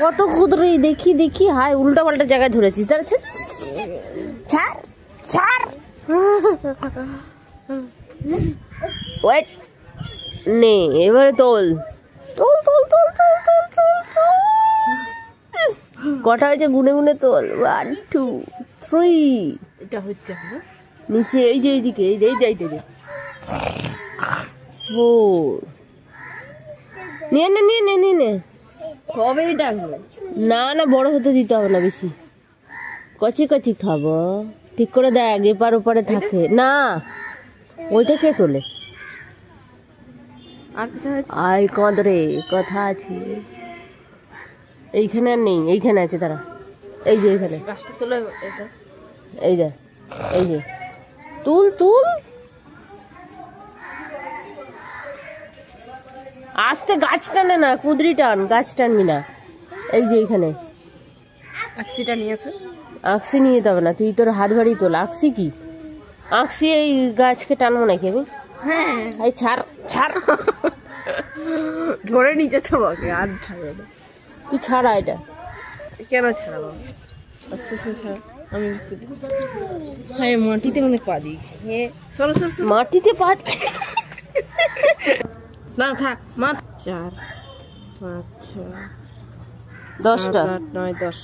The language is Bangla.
কত ক্ষুদ্র দেখি দেখি, হায় উল্টা পাল্টা জায়গায় ধরেছিস। ছাড় ছাড়, ওয়েট নে, এবারে তোল তোল তোল তোল তোল তোল তোল তোল। কটা হয়েছে গুনে গুনে তোল। 1 2 3। এটা হচ্ছে নিচে এই যে এইদিকে, এই যাইতে যে 4। নিয়ে নে নিয়ে নে নিয়ে নে। কবে ডাকবো? না না, বড় হতে দিতে হবে না বেশি। কচি কচি খাবো, ঠিক করে দেখ এপার ওপারে থাকে না। ওইটা কে তোলে? আর কোথায় আছে? আই কদ রে, কথা আছে এইখানে। আর নেই, এইখানে আছে তারা। এই যে এইখানে গাছটা তোলে। এটা এই যে, এই যে তুল তুল আস্তে। গাছ টানে না, কুদরি টান, গাছ টানবি না। এই যে এইখানে আকসিটা নিয়ে আসে। আকসি নিয়ে যেতে হবে না, তুই তোর হাত বাড়ি তোল। আকসি কি আকসি? এই গাছকে টানবো নাকি আমি? হ্যাঁ, এই ছাড় ছাড়, ধরে নিচে তোমাকে আর ছাড়বে না। তুই ছাড়া এটা। কেন ছাড়াবো? আস্তে আস্তে ছাড়া। আমি হ্যাঁ, মাটিতে অনেক পা দিয়েছি। হ্যাঁ, সরো সরো সরো। মাটিতে পা না থাক, মা। 4 5 6 10টা 7 8 9 10।